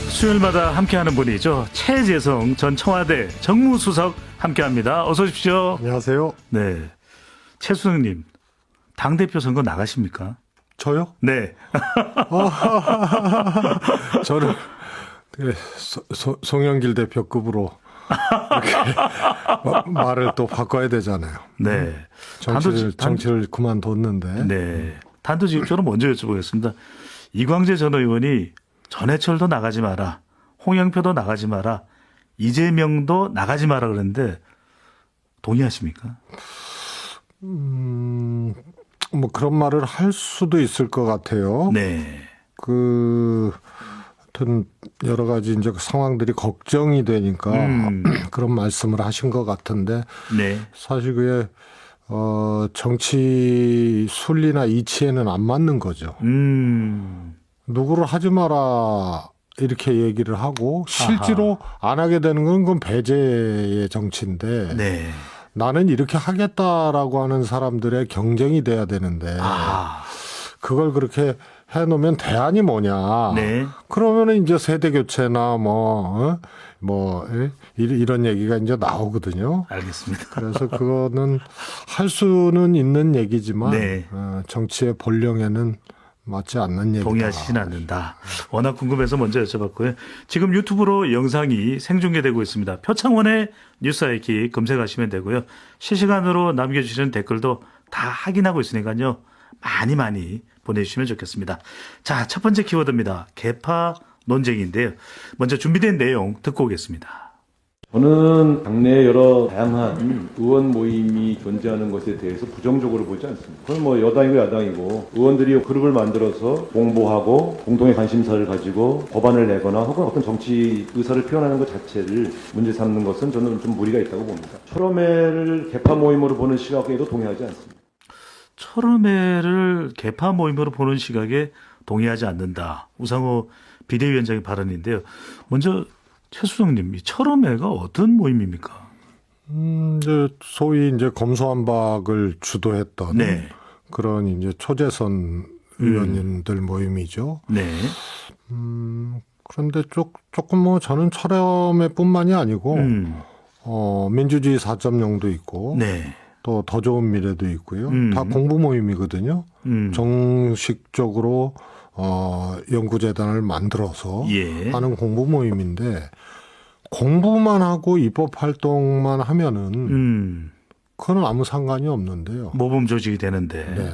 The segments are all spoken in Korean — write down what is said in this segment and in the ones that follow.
수요일마다 함께하는 분이죠. 최재성 전 청와대 정무수석 함께합니다. 어서 오십시오. 안녕하세요. 네, 최 수석님 당대표 선거 나가십니까? 저요? 네. 저는 송영길 대표급으로 이렇게 말을 또 바꿔야 되잖아요. 네. 정치를 그만뒀는데. 네. 단도직입적으로 먼저 여쭤보겠습니다. 이광재 전 의원이 전해철도 나가지 마라, 홍영표도 나가지 마라, 이재명도 나가지 마라 그랬는데 동의하십니까? 뭐 그런 말을 할 수도 있을 것 같아요. 네. 하여튼 여러 가지 이제 상황들이 걱정이 되니까 그런 말씀을 하신 것 같은데 네. 사실 그게 정치 순리나 이치에는 안 맞는 거죠. 누구를 하지 마라 이렇게 얘기를 하고 실제로 안 하게 되는 건 그건 배제의 정치인데 네. 나는 이렇게 하겠다라고 하는 사람들의 경쟁이 돼야 되는데 그걸 그렇게 해놓으면 대안이 뭐냐. 네. 그러면은 이제 세대 교체나 이런 얘기가 이제 나오거든요. 알겠습니다. 그래서 그거는 할 수는 있는 얘기지만 네. 정치의 본령에는 맞지 않는 얘기다. 동의하시진 않는다. 워낙 궁금해서 먼저 여쭤봤고요. 지금 유튜브로 영상이 생중계되고 있습니다. 표창원의 뉴스 아이키 검색하시면 되고요. 실시간으로 남겨주시는 댓글도 다 확인하고 있으니까요. 많이 보내주시면 좋겠습니다. 자, 첫 번째 키워드입니다. 개파 논쟁인데요. 먼저 준비된 내용 듣고 오겠습니다. 저는 당내에 여러 다양한 의원 모임이 존재하는 것에 대해서 부정적으로 보지 않습니다. 그건 뭐 여당이고 야당이고 의원들이 그룹을 만들어서 공보하고 공동의 관심사를 가지고 법안을 내거나 혹은 어떤 정치 의사를 표현하는 것 자체를 문제 삼는 것은 저는 좀 무리가 있다고 봅니다. 철험회를 개파 모임으로 보는 시각에도 동의하지 않습니다. 철험회를 개파 모임으로 보는 시각에 동의하지 않는다. 우상호 비대위원장의 발언인데요. 먼저 최 수석님, 이 철험회가 어떤 모임입니까? 이제 소위 이제 검소한박을 주도했던 네. 그런 이제 초재선 의원님들 모임이죠. 네. 그런데 조금 뭐 저는 철험회뿐만이 아니고 민주주의 4.0도 있고 네. 또 더 좋은 미래도 있고요. 다 공부 모임이거든요. 정식적으로 연구재단을 만들어서 예. 하는 공부 모임인데 공부만 하고 입법 활동만 하면은 그건 아무 상관이 없는데요. 모범 조직이 되는데. 네.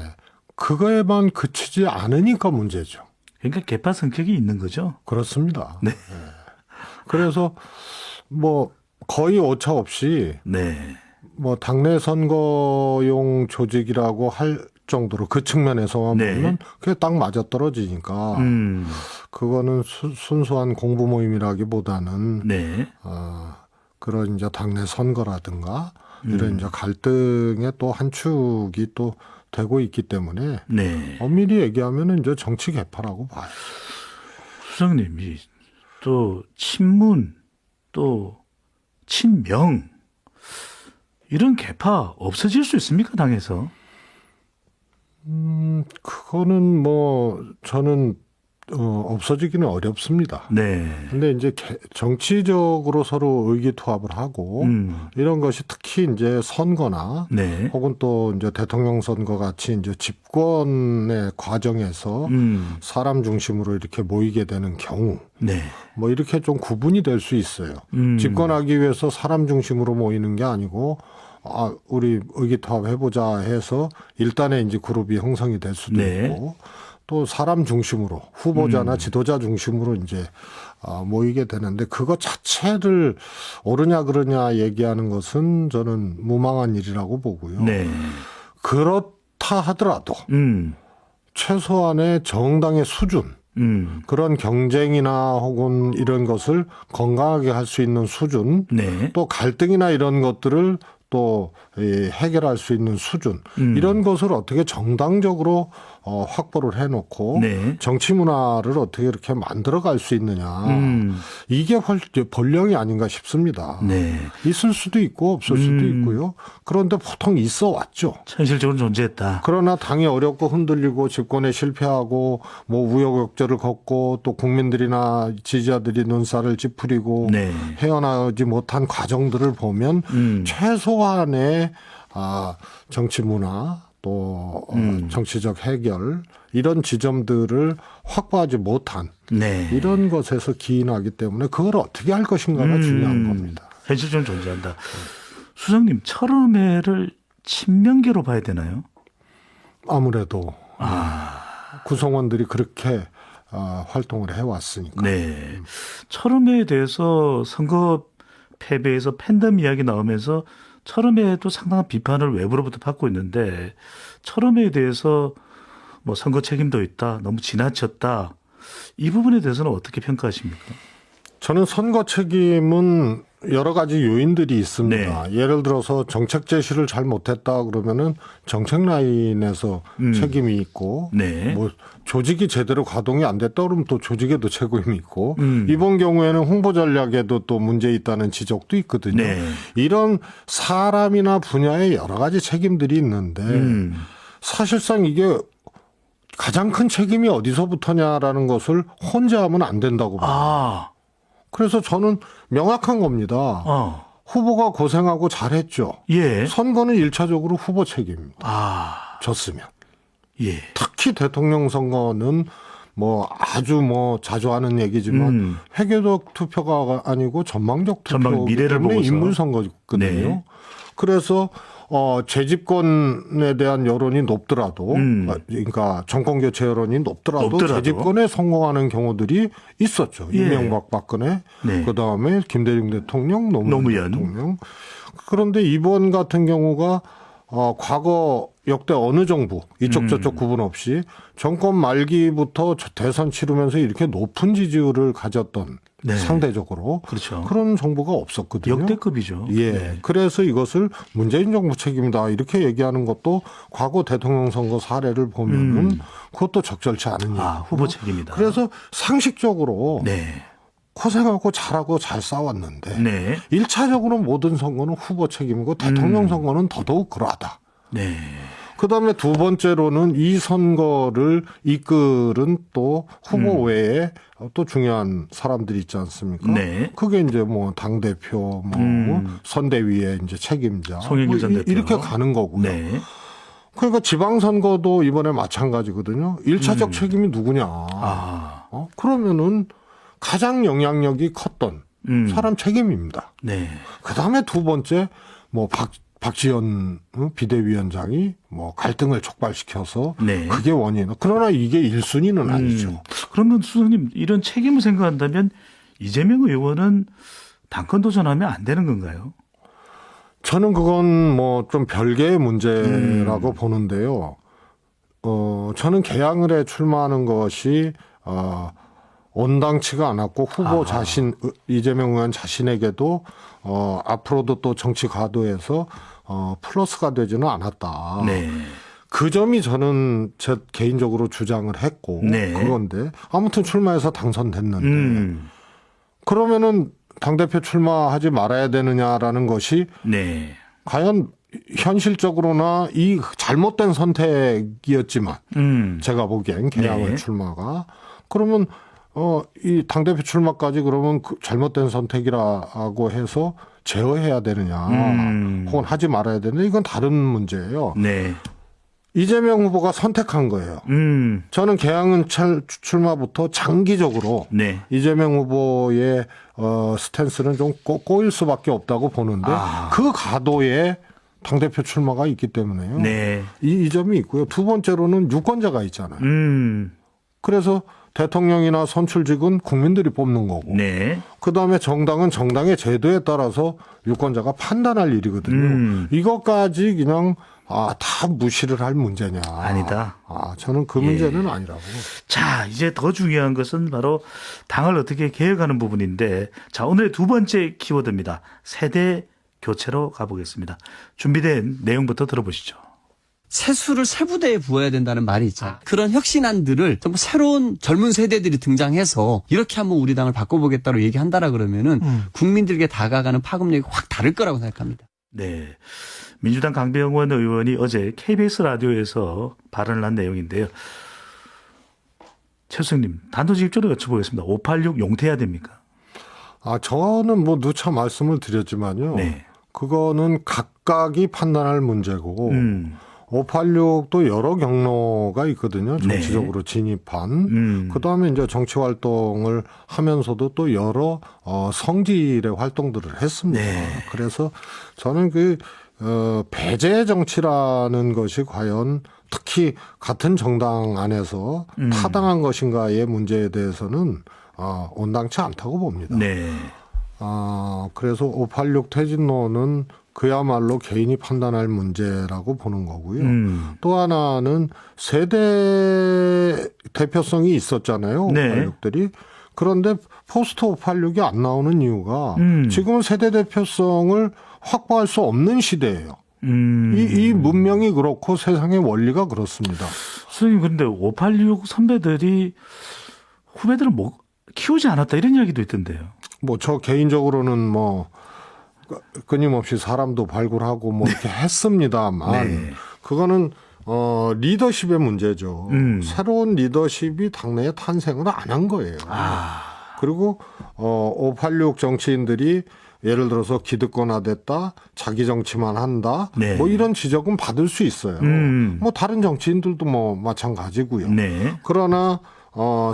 그거에만 그치지 않으니까 문제죠. 그러니까 개파 성격이 있는 거죠? 그렇습니다. 네. 그래서 뭐 거의 오차 없이 네. 뭐 당내 선거용 조직이라고 할 정도로 그 측면에서만 네. 보면 그게 딱 맞아떨어지니까 그거는 순수한 공부 모임이라기보다는 네. 그런 이제 당내 선거라든가 이런 이제 갈등의 또 한 축이 또 되고 있기 때문에 네. 엄밀히 얘기하면은 이제 정치 개파라고 봐요. 수석님이 또 친문 또 친명 이런 개파 없어질 수 있습니까, 당에서? 그거는 뭐 저는 없어지기는 어렵습니다. 네. 근데 이제 정치적으로 서로 의기투합을 하고 이런 것이 특히 이제 선거나 네. 혹은 또 이제 대통령 선거 같이 이제 집권의 과정에서 사람 중심으로 이렇게 모이게 되는 경우 네. 뭐 이렇게 좀 구분이 될 수 있어요. 집권하기 위해서 사람 중심으로 모이는 게 아니고 우리 의기투합 해보자 해서 일단의 이제 그룹이 형성이 될 수도 네. 있고 또 사람 중심으로 후보자나 지도자 중심으로 이제 모이게 되는데 그거 자체를 옳으냐 그러냐 얘기하는 것은 저는 무망한 일이라고 보고요. 네. 그렇다 하더라도 최소한의 정당의 수준 그런 경쟁이나 혹은 이런 것을 건강하게 할 수 있는 수준 네. 또 갈등이나 이런 것들을 또 해결할 수 있는 수준 이런 것을 어떻게 정당적으로 확보를 해놓고 네. 정치 문화를 어떻게 이렇게 만들어갈 수 있느냐. 이게 본령이 아닌가 싶습니다. 네. 있을 수도 있고 없을 수도 있고요. 그런데 보통 있어 왔죠. 현실적으로 존재했다. 그러나 당이 어렵고 흔들리고 집권에 실패하고 뭐 우여곡절을 겪고 또 국민들이나 지지자들이 눈살을 찌푸리고 네. 헤어나오지 못한 과정들을 보면 최소한의 정치 문화 또 정치적 해결 이런 지점들을 확보하지 못한 네. 이런 것에서 기인하기 때문에 그걸 어떻게 할 것인가가 중요한 겁니다. 현실적으로 존재한다. 수석님, 철음회를 친명계로 봐야 되나요? 아무래도 구성원들이 그렇게 활동을 해왔으니까. 네. 철음회에 대해서 선거 패배에서 팬덤 이야기 나오면서 철음회도 상당한 비판을 외부로부터 받고 있는데 철음회에 대해서 뭐 선거 책임도 있다, 너무 지나쳤다. 이 부분에 대해서는 어떻게 평가하십니까? 저는 선거 책임은 여러 가지 요인들이 있습니다. 네. 예를 들어서 정책 제시를 잘 못했다 그러면은 정책 라인에서 책임이 있고, 네. 뭐 조직이 제대로 가동이 안 됐다 그러면 또 조직에도 책임이 있고, 이번 경우에는 홍보 전략에도 또 문제 있다는 지적도 있거든요. 네. 이런 사람이나 분야에 여러 가지 책임들이 있는데 사실상 이게 가장 큰 책임이 어디서부터냐라는 것을 혼자 하면 안 된다고 봐요. 그래서 저는 명확한 겁니다. 후보가 고생하고 잘했죠. 예. 선거는 1차적으로 후보 책임입니다. 졌으면. 예. 특히 대통령 선거는 뭐 아주 뭐 자주 하는 얘기지만 회계적 투표가 아니고 전망적 전망, 투표이기 미래를 때문에 보고서. 인물 선거거든요. 네. 그래서 재집권에 대한 여론이 높더라도 그러니까 정권 교체 여론이 높더라도 재집권에 성공하는 경우들이 있었죠. 예. 이명박 박근혜 네. 그다음에 김대중 대통령 노무현 대통령. 그런데 이번 같은 경우가 과거 역대 어느 정부 이쪽 저쪽 구분 없이 정권 말기부터 대선 치르면서 이렇게 높은 지지율을 가졌던 네. 상대적으로 그렇죠. 그런 정부가 없었거든요. 역대급이죠. 예. 네. 그래서 이것을 문재인 정부 책임이다 이렇게 얘기하는 것도 과거 대통령 선거 사례를 보면은 그것도 적절치 않은 얘기고. 후보 책임이다. 그래서 상식적으로 네. 고생하고 잘하고 잘 싸웠는데 네. 1차적으로 모든 선거는 후보 책임이고 대통령 선거는 더더욱 그러하다. 네. 그다음에 두 번째로는 이 선거를 이끌은 또 후보 외에 또 중요한 사람들이 있지 않습니까? 네. 그게 이제 뭐 당대표, 뭐 선대위의 이제 책임자. 송영길 전 대표. 이렇게 가는 거고요. 네. 그러니까 지방선거도 이번에 마찬가지거든요. 1차적 책임이 누구냐. 그러면은 가장 영향력이 컸던 사람 책임입니다. 네. 그다음에 두 번째 뭐 박지원 비대위원장이 뭐 갈등을 촉발시켜서 네. 그게 원인. 그러나 이게 1순위는 아니죠. 그러면 수석님 이런 책임을 생각한다면 이재명 의원은 당권 도전하면 안 되는 건가요? 저는 그건 뭐 좀 별개의 문제라고 보는데요. 저는 개항을에 출마하는 것이 온당치가 않았고 후보 자신 이재명 의원 자신에게도 앞으로도 또 정치 가도에서 플러스가 되지는 않았다. 네. 그 점이 저는 제 개인적으로 주장을 했고 네. 그건데 아무튼 출마해서 당선됐는데 그러면은 당대표 출마하지 말아야 되느냐라는 것이 네. 과연 현실적으로나 이 잘못된 선택이었지만 제가 보기엔 개항을 네. 출마가 그러면 이 당대표 출마까지 그러면 그 잘못된 선택이라고 해서 제어해야 되느냐 혹은 하지 말아야 되느냐 이건 다른 문제예요. 네. 이재명 후보가 선택한 거예요. 저는 개항은 출마부터 장기적으로 네. 이재명 후보의 스탠스는 좀 꼬일 수밖에 없다고 보는데 그 가도에 당대표 출마가 있기 때문에요. 네. 이 점이 있고요. 두 번째로는 유권자가 있잖아요. 그래서 대통령이나 선출직은 국민들이 뽑는 거고 네. 그다음에 정당은 정당의 제도에 따라서 유권자가 판단할 일이거든요. 이것까지 그냥 다 무시를 할 문제냐. 아니다. 저는 그 문제는 아니라고. 자, 이제 더 중요한 것은 바로 당을 어떻게 개혁하는 부분인데 자, 오늘의 두 번째 키워드입니다. 세대 교체로 가보겠습니다. 준비된 내용부터 들어보시죠. 세수를 새 부대에 부어야 된다는 말이 있잖아요. 그런 혁신안들을 좀 새로운 젊은 세대들이 등장해서 이렇게 한번 우리 당을 바꿔보겠다고 얘기한다라 그러면은 국민들에게 다가가는 파급력이 확 다를 거라고 생각합니다. 네. 민주당 강병원 의원이 어제 KBS 라디오에서 발언을 한 내용인데요. 최 수석님, 단도직입적으로 여쭤보겠습니다. 586 용퇴해야 됩니까? 저는 뭐 누차 말씀을 드렸지만요. 네. 그거는 각각이 판단할 문제고 586도 여러 경로가 있거든요. 정치적으로 진입한. 그다음에 이제 정치 활동을 하면서도 또 여러 성질의 활동들을 했습니다. 네. 그래서 저는 배제 정치라는 것이 과연 특히 같은 정당 안에서 타당한 것인가의 문제에 대해서는 온당치 않다고 봅니다. 네. 그래서 586 퇴진론은 그야말로 개인이 판단할 문제라고 보는 거고요. 또 하나는 세대 대표성이 있었잖아요. 네. 586들이. 그런데 포스트 586이 안 나오는 이유가 지금은 세대 대표성을 확보할 수 없는 시대예요. 이 문명이 그렇고 세상의 원리가 그렇습니다. 선생님, 그런데 586 선배들이 후배들을 키우지 않았다 이런 이야기도 있던데요. 뭐 저 개인적으로는 뭐 끊임없이 사람도 발굴하고 뭐 이렇게 했습니다만 네. 그거는 리더십의 문제죠. 새로운 리더십이 당내에 탄생을 안 한 거예요. 그리고 586 정치인들이 예를 들어서 기득권화됐다, 자기 정치만 한다, 네. 뭐 이런 지적은 받을 수 있어요. 뭐 다른 정치인들도 뭐 마찬가지고요. 네. 그러나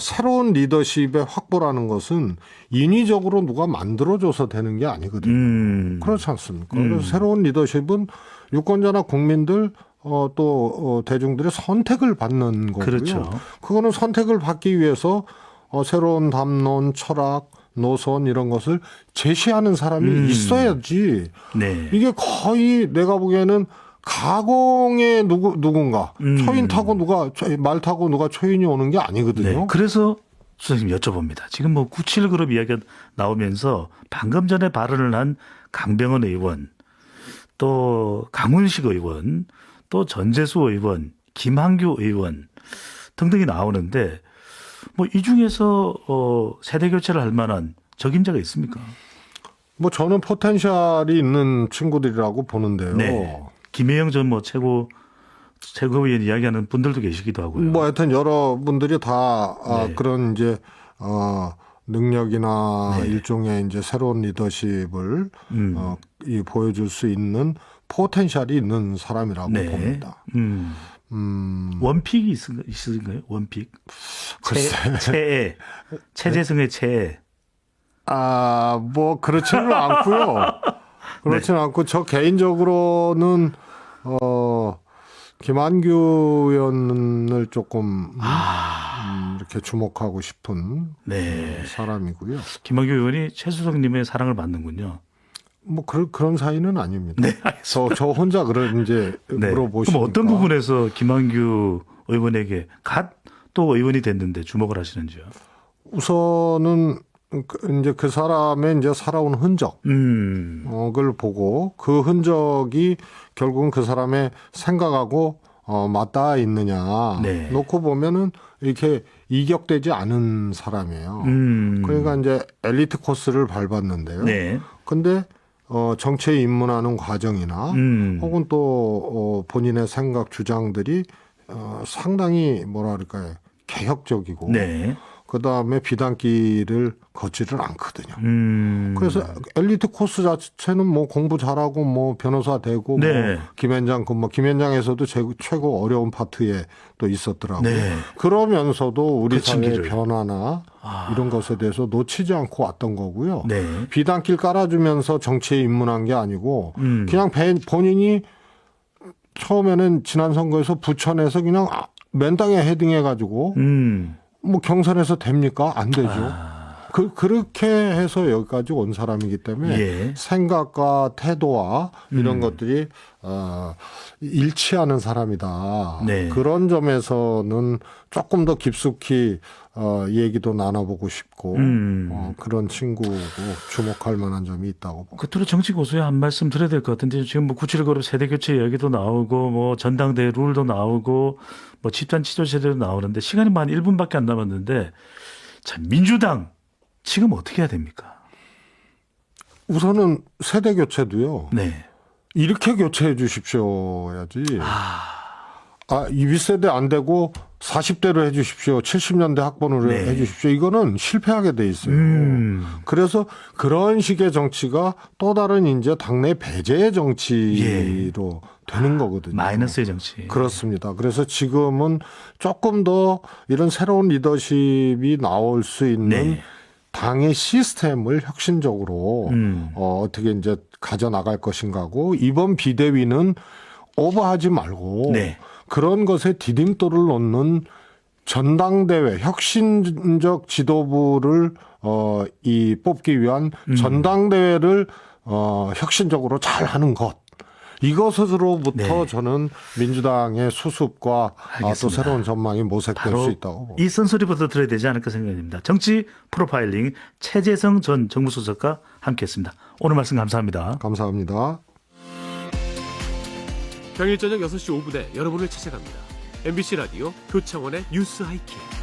새로운 리더십의 확보라는 것은 인위적으로 누가 만들어줘서 되는 게 아니거든요. 그렇지 않습니까? 그래서 새로운 리더십은 유권자나 국민들 또 대중들의 선택을 받는 거고요. 그렇죠. 그거는 선택을 받기 위해서 새로운 담론, 철학, 노선 이런 것을 제시하는 사람이 있어야지. 네. 이게 거의 내가 보기에는 가공의 누군가 초인 타고 말 타고 누가 초인이 오는 게 아니거든요. 네. 그래서 선생님 여쭤봅니다. 지금 뭐 97그룹 이야기가 나오면서 방금 전에 발언을 한 강병원 의원, 또 강훈식 의원, 또 전재수 의원, 김한규 의원 등등이 나오는데 뭐 이 중에서 세대 교체를 할 만한 적임자가 있습니까? 뭐 저는 포텐셜이 있는 친구들이라고 보는데요. 네. 김혜영 전 뭐 최고위원 이야기하는 분들도 계시기도 하고요. 뭐 하여튼 여러분들이 다 네. 그런 이제 능력이나 네. 일종의 이제 새로운 리더십을 보여줄 수 있는 포텐셜이 있는 사람이라고 네. 봅니다. 원픽이 있으신가요? 원픽. 글쎄. 최재승의 최애. 뭐 그렇지는 않고요. 그렇지는 않고 저 개인적으로는 김한규 의원을 조금 이렇게 주목하고 싶은 네. 사람이고요. 김한규 의원이 최수석님의 사랑을 받는군요. 뭐 그런 사이는 아닙니다. 네, 저 혼자 그런 이제 네. 물어보시니까. 그럼 어떤 부분에서 김한규 의원에게 또 의원이 됐는데 주목을 하시는지요? 우선은 이제 그 사람의 이제 살아온 흔적을 보고 그 흔적이 결국은 그 사람의 생각하고 맞닿아 있느냐 네. 놓고 보면은 이렇게 이격되지 않은 사람이에요. 그러니까 이제 엘리트 코스를 밟았는데요. 네. 근데 정치에 입문하는 과정이나 혹은 또 본인의 생각 주장들이 상당히 뭐랄까요 개혁적이고 네. 그다음에 비단길을 걷지를 않거든요. 그래서 엘리트 코스 자체는 뭐 공부 잘하고 뭐 변호사 되고 네. 뭐 김현장에서도 최고 어려운 파트에 또 있었더라고요. 네. 그러면서도 우리 그 사회의 층기를. 변화나 이런 것에 대해서 놓치지 않고 왔던 거고요. 네. 비단길 깔아주면서 정치에 입문한 게 아니고 그냥 본인이 처음에는 지난 선거에서 부천에서 그냥 맨 땅에 헤딩해가지고 뭐 경선에서 됩니까? 안 되죠. 그렇게 해서 여기까지 온 사람이기 때문에 예. 생각과 태도와 이런 것들이 일치하는 사람이다. 네. 그런 점에서는 조금 더 깊숙이 얘기도 나눠보고 싶고 그런 친구고 주목할 만한 점이 있다고 봅니다. 끝으로 정치 고수에 한 말씀 드려야 될 것 같은데 지금 뭐 97 그룹 세대 교체 이야기도 나오고 뭐 전당대회 룰도 나오고 뭐 집단 지도 세대도 나오는데 시간이 만 1분밖에 안 남았는데 참 민주당 지금 어떻게 해야 됩니까? 우선은 세대 교체도요. 네. 이렇게 교체해 주십시오야지. 이 윗세대 안 되고 40대로 해 주십시오. 70년대 학번으로 네. 해 주십시오. 이거는 실패하게 돼 있어요. 그래서 그런 식의 정치가 또 다른 이제 당내 배제의 정치로 되는 거거든요. 마이너스의 정치. 그렇습니다. 그래서 지금은 조금 더 이런 새로운 리더십이 나올 수 있는 네. 당의 시스템을 혁신적으로 어떻게 이제 가져 나갈 것인가고 이번 비대위는 오버하지 말고 네. 그런 것에 디딤돌을 놓는 전당대회 혁신적 지도부를 뽑기 위한 전당대회를 혁신적으로 잘 하는 것. 이것으로부터 네. 저는 민주당의 수습과 또 알겠습니다. 새로운 전망이 모색될 바로 수 있다고 봅니다. 이 쓴소리부터 들어야 되지 않을까 생각됩니다. 정치 프로파일링 최재성 전 정무수석과 함께했습니다. 오늘 말씀 감사합니다. 감사합니다. 평일 저녁 6시 5분에 여러분을 찾아갑니다. MBC 라디오 표창원의 뉴스 하이킥.